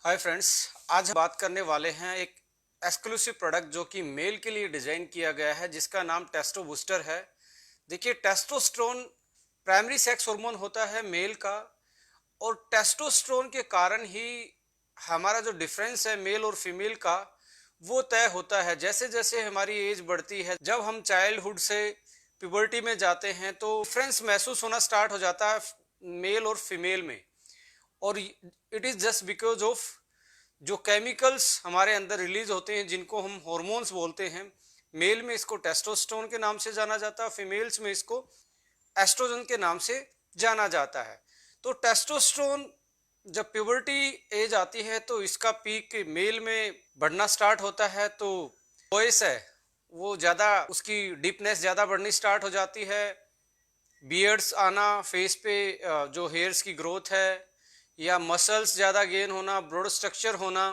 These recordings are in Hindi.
हाय फ्रेंड्स, आज हम बात करने वाले हैं एक एक्सक्लूसिव प्रोडक्ट जो कि मेल के लिए डिजाइन किया गया है, जिसका नाम टेस्टो बूस्टर है। देखिए, टेस्टोस्टेरोन प्राइमरी सेक्स हार्मोन होता है मेल का, और टेस्टोस्टेरोन के कारण ही हमारा जो डिफरेंस है मेल और फीमेल का वो तय होता है। जैसे जैसे हमारी एज बढ़ती है, जब हम चाइल्डहुड से प्यूबर्टी में जाते हैं, तो डिफरेंस महसूस होना स्टार्ट हो जाता है मेल और फीमेल में। और it is just because of जो केमिकल्स हमारे अंदर रिलीज होते हैं, जिनको हम हॉर्मोन्स बोलते हैं। मेल में इसको टेस्टोस्टेरोन के नाम से जाना जाता है, फीमेल्स में इसको एस्ट्रोजन के नाम से जाना जाता है। तो टेस्टोस्टेरोन जब प्यूबर्टी एज आती है तो इसका पीक मेल में बढ़ना स्टार्ट होता है। तो वॉइस है वो ज़्यादा, उसकी डीपनेस ज़्यादा बढ़नी स्टार्ट हो जाती है। बियर्ड्स आना, फेस पे जो हेयर्स की ग्रोथ है, या मसल्स ज़्यादा गेन होना, ब्रॉड स्ट्रक्चर होना,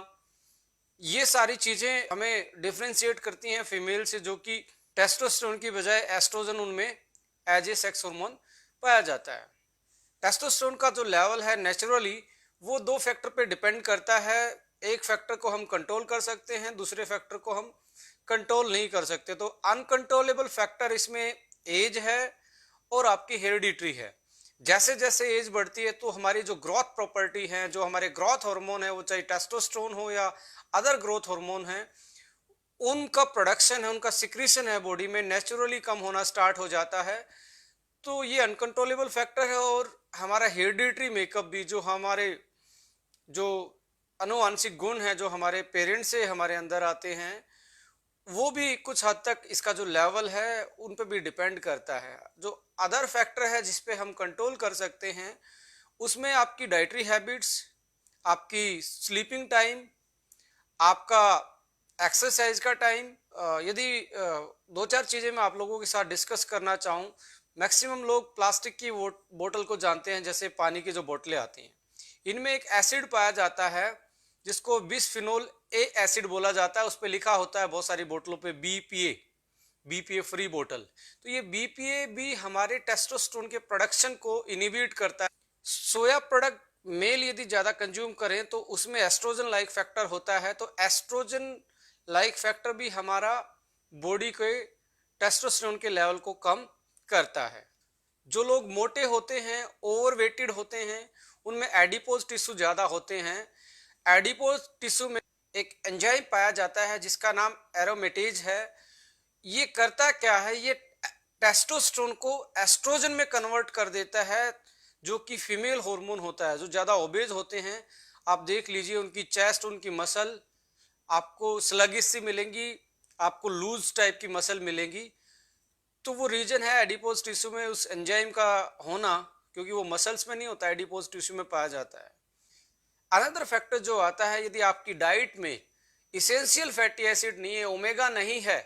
ये सारी चीज़ें हमें डिफ्रेंशिएट करती हैं फीमेल से, जो कि टेस्टोस्टेरोन की बजाय एस्ट्रोजन उनमें एज ए सेक्स हार्मोन पाया जाता है। टेस्टोस्टेरोन का जो लेवल है नेचुरली वो दो फैक्टर पे डिपेंड करता है। एक फैक्टर को हम कंट्रोल कर सकते हैं, दूसरे फैक्टर को हम कंट्रोल नहीं कर सकते। तो अनकंट्रोलेबल फैक्टर इसमें एज है और आपकी हेरिडिटरी है। जैसे जैसे एज बढ़ती है तो हमारी जो ग्रोथ प्रॉपर्टी है, जो हमारे ग्रोथ हार्मोन है, वो चाहे टेस्टोस्टेरोन हो या अदर ग्रोथ हार्मोन है, उनका प्रोडक्शन है, उनका सिक्रीशन है बॉडी में, नेचुरली कम होना स्टार्ट हो जाता है। तो ये अनकंट्रोलेबल फैक्टर है। और हमारा हेरिडिटरी मेकअप भी, जो हमारे जो अनुवांशिक गुण है जो हमारे पेरेंट्स से हमारे अंदर आते हैं, वो भी कुछ हद तक इसका जो लेवल है उन पे भी डिपेंड करता है। जो अदर फैक्टर है जिस पे हम कंट्रोल कर सकते हैं, उसमें आपकी डाइटरी हैबिट्स, आपकी स्लीपिंग टाइम, आपका एक्सरसाइज का टाइम। यदि दो चार चीज़ें मैं आप लोगों के साथ डिस्कस करना चाहूँ। मैक्सिमम लोग प्लास्टिक की बोतल को जानते हैं, जैसे पानी की जो बोतलें आती हैं, इनमें एक एसिड पाया जाता है जिसको बिस्फिनोल ए एसिड बोला जाता है। उस पर लिखा होता है बहुत सारी बोतलों पे बीपीए, बीपीए फ्री बोतल। तो ये बीपीए भी हमारे टेस्टोस्टेरोन के प्रोडक्शन को इनिबिट करता है। सोया प्रोडक्ट मेल यदि ज़्यादा कंज्यूम करें तो उसमें एस्ट्रोजन लाइक फैक्टर होता है। तो एस्ट्रोजन लाइक फैक्टर भी हमारा बॉडी के टेस्टोस्टेरोन के लेवल को कम करता है। जो लोग मोटे होते हैं, ओवरवेटेड होते हैं, उनमें एडिपोज टिश्यू ज़्यादा होते हैं। एडिपोज टिश्यू में एक एंजाइम पाया जाता है जिसका नाम एरोमेटेज है। ये करता क्या है, ये टेस्टोस्टेरोन को एस्ट्रोजन में कन्वर्ट कर देता है, जो कि फीमेल हार्मोन होता है। जो ज़्यादा ओबेज होते हैं, आप देख लीजिए उनकी चेस्ट, उनकी मसल आपको स्लगिश सी मिलेंगी, आपको लूज टाइप की मसल मिलेंगी। तो वो रीजन है एडिपोज टिश्यू में उस एंजाइम का होना, क्योंकि वो मसल्स में नहीं होता, एडिपोज टिश्यू में पाया जाता है। अनदर फैक्टर जो आता है, यदि आपकी डाइट में इसेंशियल फैटी एसिड नहीं है, ओमेगा नहीं है,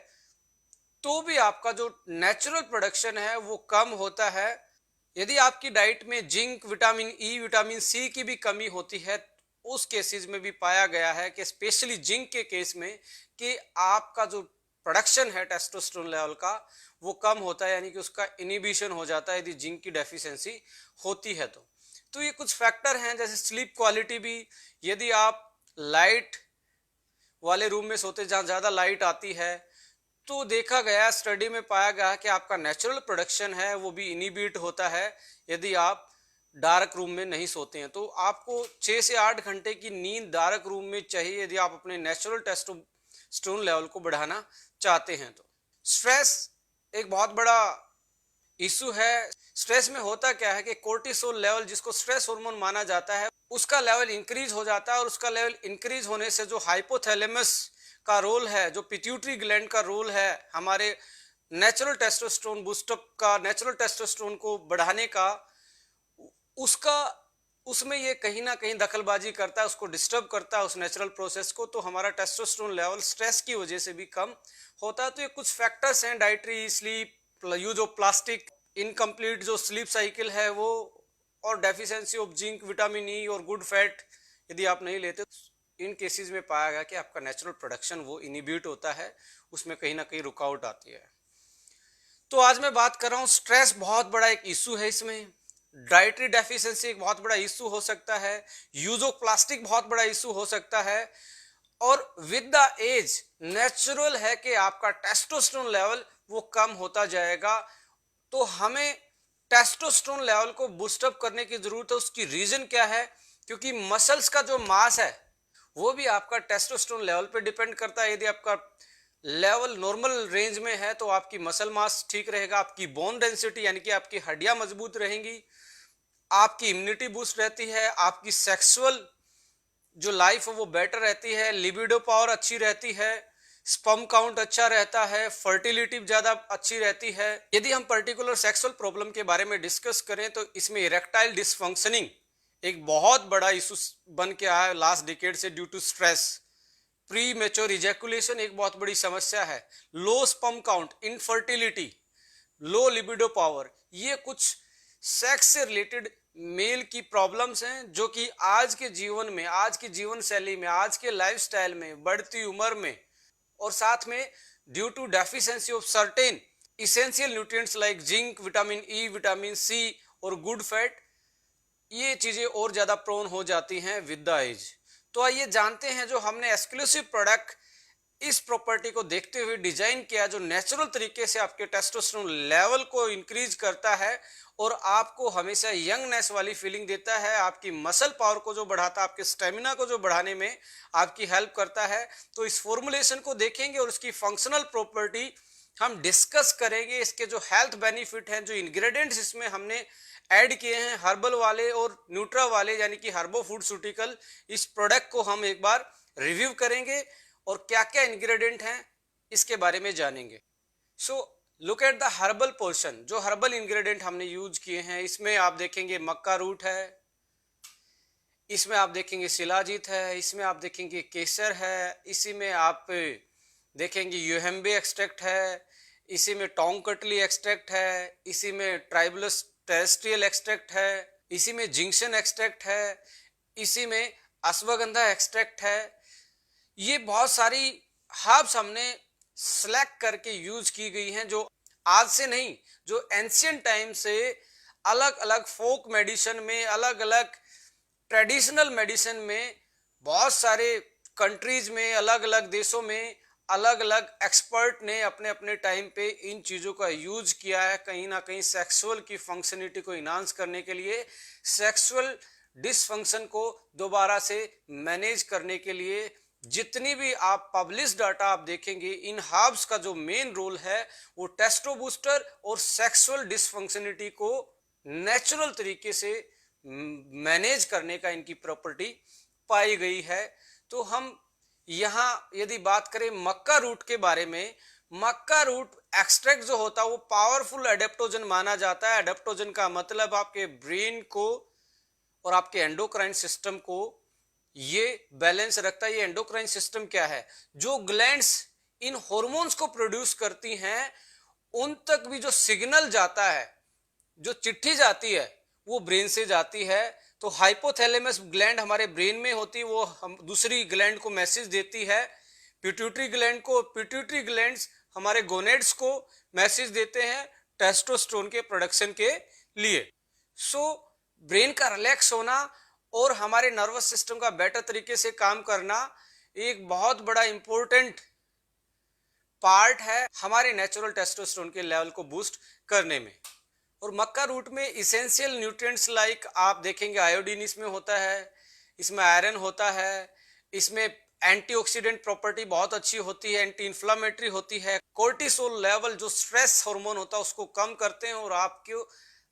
तो भी आपका जो नेचुरल प्रोडक्शन है वो कम होता है। यदि आपकी डाइट में zinc, vitamin E, vitamin C की भी कमी होती है, उस केसेस में भी पाया गया है कि स्पेशली जिंक के केस में, कि आपका जो प्रोडक्शन है टेस्टोस्टेरोन लेवल का वो कम होता है, यानी कि उसका इनिबिशन हो जाता है यदि जिंक की डेफिशिएंसी होती है। तो ये कुछ फैक्टर हैं। जैसे स्लीप क्वालिटी भी, यदि आप लाइट वाले रूम में सोते जहाँ ज़्यादा लाइट आती है, तो देखा गया, स्टडी में पाया गया कि आपका नेचुरल प्रोडक्शन है वो भी इनिबिट होता है यदि आप डार्क रूम में नहीं सोते हैं। तो आपको 6 से 8 घंटे की नींद डार्क रूम में चाहिए यदि आप अपने नेचुरल टेस्टोस्टेरोन लेवल को बढ़ाना चाहते हैं। तो स्ट्रेस एक बहुत बड़ा इशू है। स्ट्रेस में होता क्या है कि कोर्टिसोल लेवल, जिसको स्ट्रेस हार्मोन माना जाता है, उसका लेवल इंक्रीज हो जाता है। और उसका लेवल इंक्रीज होने से जो हाइपोथैलेमस का रोल है, जो पिट्यूटरी ग्लैंड का रोल है हमारे नेचुरल टेस्टोस्टेरोन बूस्टअप का, नेचुरल टेस्टोस्टेरोन को बढ़ाने का, उसका उसमें ये कहीं ना कहीं दखलबाजी करता है, उसको डिस्टर्ब करता है उस नेचुरल प्रोसेस को। तो हमारा टेस्टोस्टेरोन लेवल स्ट्रेस की वजह से भी कम होता है। तो ये कुछ फैक्टर्स हैं, dietary, sleep, use of plastic, incomplete जो स्लीप साइकिल है वो, और डेफिशिएंसी ऑफ जिंक, विटामिन ई और गुड फैट यदि आप नहीं लेते, इन केसेस में पाया गया कि आपका नेचुरल प्रोडक्शन वो इनिबिट होता है, उसमें कहीं ना कहीं रुकावट आती है। तो आज मैं बात कर रहा हूँ, स्ट्रेस बहुत बड़ा एक इशू है इसमें। डाइटरी डेफिशिएंसी एक बहुत बड़ा इशू हो सकता है, यूज ऑफ प्लास्टिक बहुत बड़ा इशू हो सकता है। और विद द एज नेचुरल है कि आपका टेस्टोस्टेरोन लेवल वो कम होता जाएगा। तो हमें टेस्टोस्टेरोन लेवल को बूस्टअप करने की जरूरत है। उसकी रीजन क्या है? क्योंकि मसल्स का जो मास है वो भी आपका टेस्टोस्टेरोन लेवल पे डिपेंड करता है। यदि आपका लेवल नॉर्मल रेंज में है तो आपकी मसल मास ठीक रहेगा, आपकी बोन डेंसिटी यानी कि आपकी हड्डियां मजबूत रहेंगी, आपकी इम्यूनिटी बूस्ट रहती है, आपकी सेक्सुअल जो लाइफ है वो बेटर रहती है, लिबिडो पावर अच्छी रहती है, स्पर्म काउंट अच्छा रहता है, फर्टिलिटी ज्यादा अच्छी रहती है। यदि हम पर्टिकुलर सेक्सुअल प्रॉब्लम के बारे में डिस्कस करें तो इसमें इरेक्टाइल डिसफंक्शनिंग एक बहुत बड़ा इशू बन के आया है लास्ट डिकेड से, due to stress. Premature ejaculation एक बहुत बड़ी समस्या है, low sperm count, infertility, low libido power, ये कुछ सेक्स से रिलेटेड मेल की प्रॉब्लम्स हैं जो कि आज के जीवन में, आज की जीवन शैली में, आज के लाइफस्टाइल में, बढ़ती उम्र में, और साथ में due to deficiency of certain essential nutrients like zinc, vitamin E, vitamin C और गुड फैट, ये चीजें और ज्यादा प्रोन हो जाती हैं विद द एज। तो आइए जानते हैं जो हमने एक्सक्लूसिव प्रोडक्ट इस प्रॉपर्टी को देखते हुए डिजाइन किया जो नेचुरल तरीके से आपके टेस्टोस्टेरोन लेवल को इंक्रीज करता है और आपको हमेशा यंगनेस वाली फीलिंग देता है, आपकी मसल पावर को जो बढ़ाता है, आपके स्टेमिना को जो बढ़ाने में आपकी हेल्प करता है। तो इस फॉर्मुलेशन को देखेंगे और उसकी फंक्शनल प्रॉपर्टी हम डिस्कस करेंगे। इसके जो हेल्थ बेनिफिट हैं, जो इंग्रेडिएंट्स इसमें हमने ऐड किए हैं हर्बल वाले और न्यूट्रा वाले यानी कि हर्बो फूडस्यूटिकल, इस प्रोडक्ट को हम एक बार रिव्यू करेंगे और क्या क्या इंग्रेडिएंट हैं इसके बारे में जानेंगे। So look at the herbal portion. जो हर्बल इंग्रेडिएंट हमने यूज किए हैं इसमें आप देखेंगे मक्का रूट है, इसमें आप देखेंगे शिलाजीत है, इसमें आप देखेंगे केसर है, इसी में आप देखेंगे यूहेम्बे एक्सट्रैक्ट है, इसी में टोंग कटली एक्सट्रैक्ट है, इसी में ट्राइबलस टेरेस्ट्रियल एक्सट्रैक्ट है, इसी में जिंक्शन एक्सट्रैक्ट है, इसी में अश्वगंधा एक्सट्रैक्ट है। ये बहुत सारी हर्ब्स हमने सेलेक्ट करके यूज की गई हैं जो आज से नहीं, जो एंशियंट टाइम से अलग अलग फोक मेडिसिन में, अलग अलग ट्रेडिशनल मेडिसिन में, बहुत सारे कंट्रीज में, अलग अलग देशों में अलग अलग एक्सपर्ट ने अपने अपने टाइम पे इन चीज़ों का यूज किया है, कहीं ना कहीं सेक्सुअल की फंक्शनिटी को इनहांस करने के लिए, सेक्सुअल डिसफंक्शन को दोबारा से मैनेज करने के लिए। जितनी भी आप पब्लिश डाटा आप देखेंगे, इन हर्ब्स का जो मेन रोल है वो टेस्टो बूस्टर और सेक्सुअल डिसफंक्शनिटी को नेचुरल तरीके से मैनेज करने का इनकी प्रॉपर्टी पाई गई है। तो हम यहाँ यदि बात करें मक्का रूट के बारे में, मक्का रूट एक्सट्रैक्ट जो होता है वो पावरफुल एडेप्टोजन माना जाता है। एडेप्टोजन का मतलब आपके ब्रेन को और आपके एंडोक्राइन सिस्टम को ये बैलेंस रखता है। ये एंडोक्राइन सिस्टम क्या है? जो ग्लैंड्स इन हॉर्मोन्स को प्रोड्यूस करती हैं उन तक भी जो सिग्नल जाता है, जो चिट्ठी जाती है वो ब्रेन से जाती है। तो हाइपोथैलेमस ग्लैंड हमारे ब्रेन में होती है, वो हम दूसरी ग्लैंड को मैसेज देती है पिट्यूटरी ग्लैंड को, पिट्यूटरी ग्लैंड्स हमारे गोनेड्स को मैसेज देते हैं टेस्टोस्टेरोन के प्रोडक्शन के लिए। सो ब्रेन का रिलैक्स होना और हमारे नर्वस सिस्टम का बेटर तरीके से काम करना एक बहुत बड़ा इंपॉर्टेंट पार्ट है हमारे नेचुरल टेस्टोस्टेरोन के लेवल को बूस्ट करने में। और मक्का रूट में इसेंशियल न्यूट्रिएंट्स लाइक आप देखेंगे आयोडीन इसमें होता है, इसमें आयरन होता है, इसमें एंटीऑक्सीडेंट प्रॉपर्टी बहुत अच्छी होती है, एंटी इन्फ्लामेटरी होती है, कोर्टिसोल लेवल जो स्ट्रेस हार्मोन होता है उसको कम करते हैं और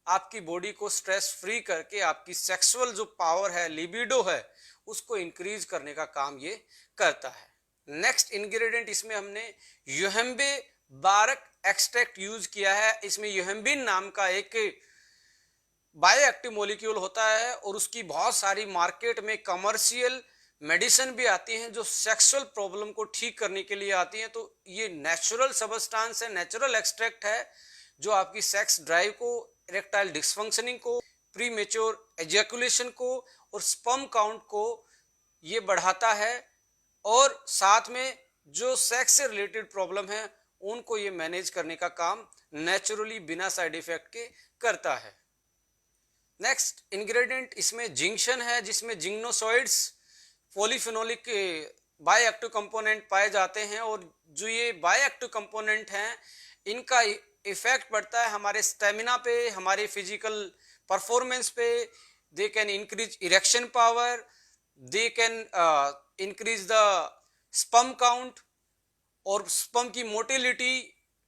आपकी बॉडी को स्ट्रेस फ्री करके आपकी सेक्सुअल जो पावर है, लिबिडो है, उसको इंक्रीज करने का काम ये करता है। नेक्स्ट इंग्रेडिएंट इसमें हमने यूहेम्बे बारक एक्सट्रैक्ट यूज किया है। इसमें यूहेम्बिन नाम का एक बायोएक्टिव मॉलिक्यूल होता है और उसकी बहुत सारी मार्केट में कमर्शियल मेडिसिन भी आती हैं जो सेक्सुअल प्रॉब्लम को ठीक करने के लिए आती हैं। तो ये नेचुरल सबस्टांस है, नेचुरल एक्सट्रैक्ट है जो आपकी सेक्स ड्राइव को, इरेक्टाइल डिसफंक्शनिंग को, प्री मेच्योर एजैकुलेशन को और स्पर्म काउंट को ये बढ़ाता है और साथ में जो सेक्स से रिलेटेड प्रॉब्लम है उनको ये मैनेज करने का काम नेचुरली बिना साइड इफेक्ट के करता है। नेक्स्ट इंग्रेडिएंट इसमें जिंक्शन है, जिसमें जिग्नोसॉइड्स पॉलीफिनोलिक बायोएक्टिव कंपोनेंट पाए जाते हैं, और जो ये बायोएक्टिव कंपोनेंट हैं इनका इफेक्ट पड़ता है हमारे स्टेमिना पे, हमारे फिजिकल परफॉर्मेंस पे। They can increase erection power, they can increase the sperm count, और स्पर्म की मोटिलिटी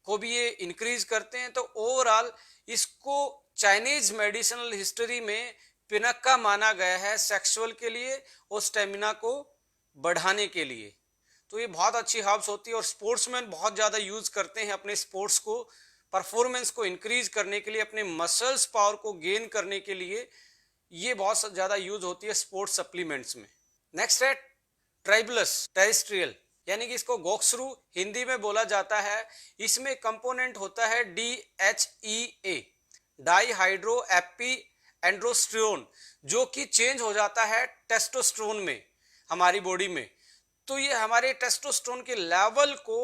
को भी ये इंक्रीज करते हैं। तो ओवरऑल इसको चाइनीज मेडिसिनल हिस्ट्री में पिनक्का माना गया है सेक्सुअल के लिए और स्टेमिना को बढ़ाने के लिए। तो ये बहुत अच्छी हर्ब्स होती है और स्पोर्ट्समैन बहुत ज़्यादा यूज करते हैं अपने स्पोर्ट्स को, परफॉर्मेंस को इंक्रीज करने के लिए, अपने मसल्स पावर को गेन करने के लिए ये बहुत ज़्यादा यूज होती है स्पोर्ट्स सप्लीमेंट्स में। नेक्स्ट है ट्राइबलस टेरेस्ट्रियल, यानी कि इसको गोक्सरू हिंदी में बोला जाता है। इसमें कंपोनेंट होता है DHEA, dehydroepiandrosterone, जो कि चेंज हो जाता है टेस्टोस्टेरोन में हमारी बॉडी में। तो ये हमारे टेस्टोस्टेरोन के लेवल को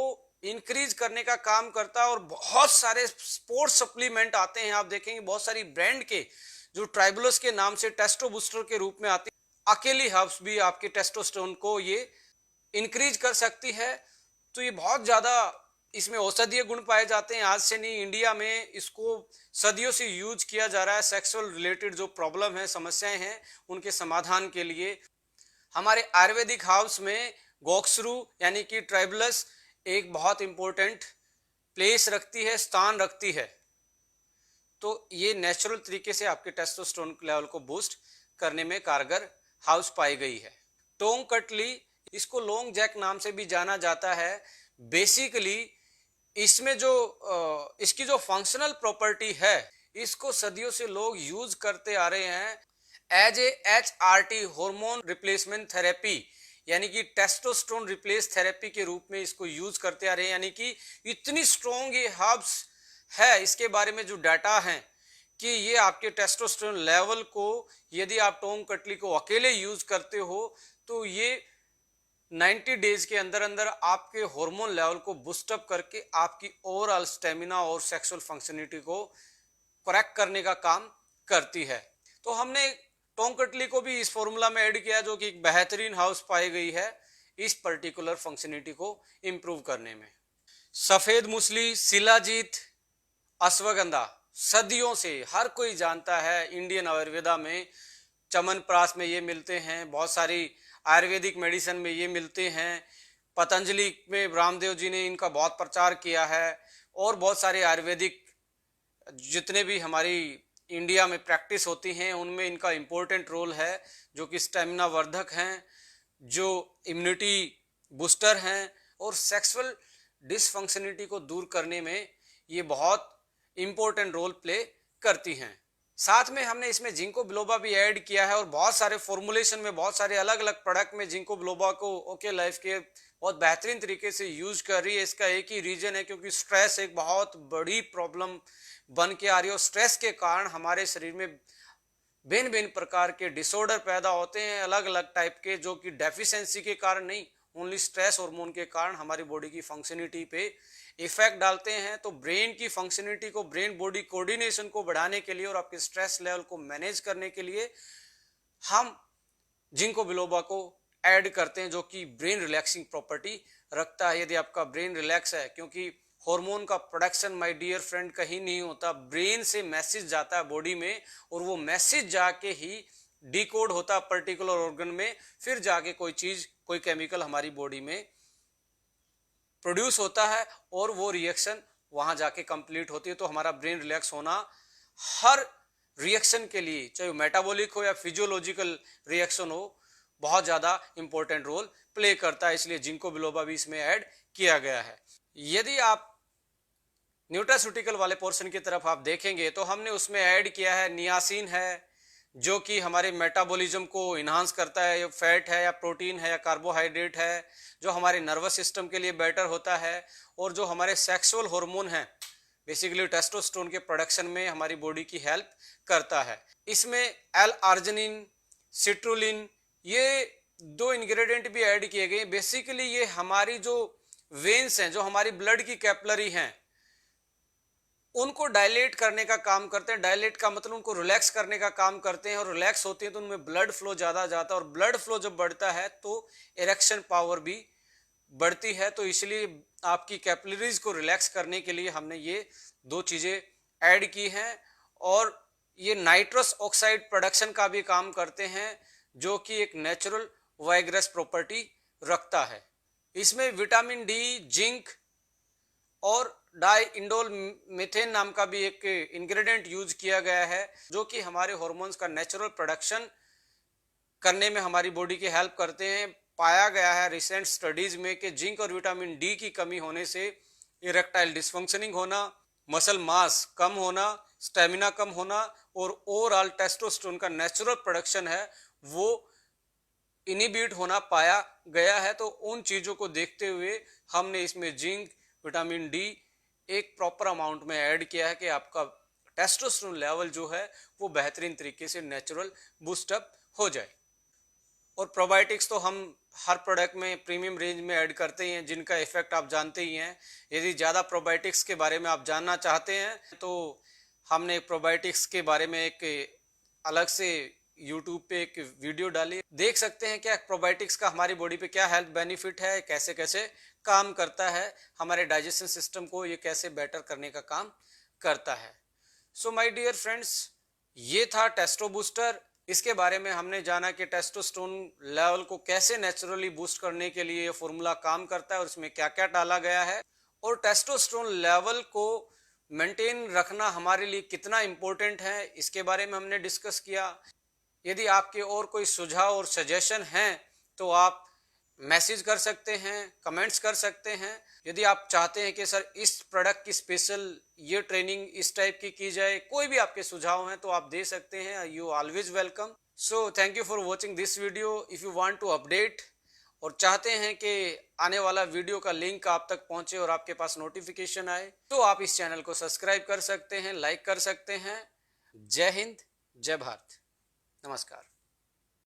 इंक्रीज करने का काम करता है। और बहुत सारे स्पोर्ट्स सप्लीमेंट आते हैं, आप देखेंगे बहुत सारी ब्रांड के जो ट्राइबलस के नाम से टेस्टो बूस्टर के रूप में आती है। अकेली हर्ब्स भी आपके टेस्टोस्टेरोन को ये इंक्रीज कर सकती है। तो ये बहुत ज़्यादा इसमें औषधीय गुण पाए जाते हैं। आज से नहीं, इंडिया में इसको सदियों से यूज किया जा रहा है सेक्सुअल रिलेटेड जो प्रॉब्लम है, समस्याएं हैं, उनके समाधान के लिए। हमारे आयुर्वेदिक हर्ब्स में गोक्सरू यानी कि ट्राइबलस एक बहुत इंपॉर्टेंट प्लेस रखती है, स्थान रखती है। तो ये नेचुरल तरीके से आपके टेस्टोस्टेरोन लेवल को बूस्ट करने में कारगर हर्ब्स पाई गई है। टोंग कटली, इसको लॉन्ग जैक नाम से भी जाना जाता है। बेसिकली इसमें जो इसकी जो फंक्शनल प्रॉपर्टी है, इसको सदियों से लोग यूज करते आ रहे हैं as a HRT hormone replacement therapy, यानी कि टेस्टोस्टेरोन रिप्लेस थेरेपी के रूप में इसको यूज करते आ रहे हैं। यानी कि इतनी स्ट्रॉन्ग ये हर्ब्स है, इसके बारे में जो डाटा है कि ये आपके टेस्टोस्टेरोन लेवल को, यदि आप टोंग कटली को अकेले यूज करते हो तो ये 90 डेज के अंदर अंदर आपके हार्मोन लेवल को बूस्टअप करके आपकी ओवरऑल स्टेमिना और सेक्सुअल फंक्शनलिटी को करेक्ट करने का काम करती है। तो हमने टोंग कटली को भी इस फॉर्मूला में ऐड किया, जो कि एक बेहतरीन हाउस पाई गई है इस पर्टिकुलर फंक्शनलिटी को इंप्रूव करने में। सफेद मूसली, शिलाजीत, अश्वगंधा सदियों से हर कोई जानता है। इंडियन आयुर्वेदा में चमनप्राश में ये मिलते हैं, बहुत सारी आयुर्वेदिक मेडिसिन में ये मिलते हैं। पतंजलि में रामदेव जी ने इनका बहुत प्रचार किया है, और बहुत सारे आयुर्वेदिक जितने भी हमारी इंडिया में प्रैक्टिस होती हैं उनमें इनका इम्पोर्टेंट रोल है, जो कि स्टेमिना वर्धक हैं, जो इम्यूनिटी बूस्टर हैं, और सेक्सुअल डिसफंक्शनलिटी को दूर करने में ये बहुत इम्पोर्टेंट रोल प्ले करती हैं। साथ में हमने इसमें जिंको बिलोबा भी ऐड किया है, और बहुत सारे फॉर्मुलेशन में, बहुत सारे अलग अलग प्रोडक्ट में जिंको बिलोबा को ओके लाइफ के बहुत बेहतरीन तरीके से यूज कर रही है। इसका एक ही रीजन है, क्योंकि स्ट्रेस एक बहुत बड़ी प्रॉब्लम बन के आ रही है, और स्ट्रेस के कारण हमारे शरीर में भिन्न भिन्न प्रकार के डिसऑर्डर पैदा होते हैं, अलग अलग टाइप के, जो कि डेफिशिएंसी के कारण नहीं, ओनली स्ट्रेस हार्मोन के कारण हमारी बॉडी की फंक्शनलिटी पे इफेक्ट डालते हैं। तो ब्रेन की फंक्शनलिटी को, ब्रेन बॉडी कोऑर्डिनेशन को बढ़ाने के लिए और आपके स्ट्रेस लेवल को मैनेज करने के लिए हम जिंको बिलोबा को ऐड करते हैं, जो कि ब्रेन रिलैक्सिंग प्रॉपर्टी रखता है। यदि आपका ब्रेन रिलैक्स है, क्योंकि हार्मोन का प्रोडक्शन माय डियर फ्रेंड कहीं नहीं होता, ब्रेन से मैसेज जाता है बॉडी में, और वो मैसेज जाके ही डिकोड होता है पर्टिकुलर ऑर्गन में, फिर जाके कोई चीज, कोई केमिकल हमारी बॉडी में प्रोड्यूस होता है, और वो रिएक्शन वहां जाके कंप्लीट होती है। तो हमारा ब्रेन रिलैक्स होना हर रिएक्शन के लिए, चाहे वो मेटाबॉलिक हो या फिजियोलॉजिकल रिएक्शन हो, बहुत ज्यादा इंपॉर्टेंट रोल प्ले करता है। इसलिए जिंको बिलोबा भी इसमें ऐड किया गया है। यदि आप न्यूट्रास्यूटिकल वाले पोर्शन की तरफ आप देखेंगे तो हमने उसमें ऐड किया है नियासिन है, जो कि हमारे मेटाबॉलिज्म को इन्हांस करता है। फैट है या प्रोटीन है या कार्बोहाइड्रेट है, जो हमारे नर्वस सिस्टम के लिए बेटर होता है, और जो हमारे सेक्सुअल हार्मोन है, बेसिकली टेस्टोस्टेरोन के प्रोडक्शन में हमारी बॉडी की हेल्प करता है। इसमें L-आर्जिनिन, सिट्रुलिन, ये दो इंग्रेडिएंट भी ऐड किए गए। बेसिकली ये हमारी जो वेन्स हैं, जो हमारी ब्लड की कैपिलरी हैं, उनको डायलेट करने का काम करते हैं। डायलेट का मतलब उनको रिलैक्स करने का काम करते हैं, और रिलैक्स होती है तो उनमें ब्लड फ्लो ज़्यादा जाता है, और ब्लड फ्लो जब बढ़ता है तो इरेक्शन पावर भी बढ़ती है। तो इसलिए आपकी कैपिलरीज को रिलैक्स करने के लिए हमने ये दो चीज़ें ऐड की हैं। और ये नाइट्रस ऑक्साइड प्रोडक्शन का भी काम करते हैं, जो कि एक नेचुरल वाइग्रेस प्रॉपर्टी रखता है। इसमें विटामिन डी, जिंक और डाई इंडोल मीथेन नाम का भी एक इंग्रेडिएंट यूज किया गया है, जो कि हमारे हार्मोन्स का नेचुरल प्रोडक्शन करने में हमारी बॉडी की हेल्प करते हैं। पाया गया है रिसेंट स्टडीज में कि जिंक और विटामिन डी की कमी होने से इरेक्टाइल डिसफंक्शनिंग होना, मसल मास कम होना, स्टेमिना कम होना, और ओवरऑल टेस्टोस्टेरोन का नेचुरल प्रोडक्शन है वो इनिबिट होना पाया गया है। तो उन चीज़ों को देखते हुए हमने इसमें जिंक, विटामिन डी एक प्रॉपर अमाउंट में ऐड किया है कि आपका टेस्टोस्टेरोन लेवल जो है वो बेहतरीन तरीके से नेचुरल बूस्टअप हो जाए। और प्रोबायोटिक्स तो हम हर प्रोडक्ट में प्रीमियम रेंज में ऐड करते ही हैं, जिनका इफेक्ट आप जानते ही हैं। यदि ज़्यादा प्रोबायोटिक्स के बारे में आप जानना चाहते हैं तो हमने प्रोबायोटिक्स के बारे में एक अलग से यूट्यूब पे एक वीडियो डाली, देख सकते हैं क्या प्रोबायोटिक्स का हमारी बॉडी पे क्या हेल्थ बेनिफिट है, कैसे कैसे काम करता है, हमारे डाइजेशन सिस्टम को ये कैसे बेटर करने का काम करता है। सो माय डियर फ्रेंड्स, ये था टेस्टो बूस्टर। इसके बारे में हमने जाना कि टेस्टोस्टेरोन लेवल को कैसे नेचुरली बूस्ट करने के लिए ये फॉर्मूला काम करता है और इसमें क्या क्या डाला गया है, और टेस्टोस्टेरोन लेवल को मेंटेन रखना हमारे लिए कितना इम्पोर्टेंट है, इसके बारे में हमने डिस्कस किया। यदि आपके और कोई सुझाव और सजेशन हैं तो आप मैसेज कर सकते हैं, कमेंट्स कर सकते हैं। यदि आप चाहते हैं कि सर इस प्रोडक्ट की स्पेशल ये ट्रेनिंग इस टाइप की जाए, कोई भी आपके सुझाव हैं तो आप दे सकते हैं। You always welcome. So thank you for watching this video. If you want to update और चाहते हैं कि आने वाला वीडियो का लिंक आप तक पहुंचे और आपके पास नोटिफिकेशन आए, तो आप इस चैनल को सब्सक्राइब कर सकते हैं, लाइक कर सकते हैं। जय हिंद, जय भारत, नमस्कार।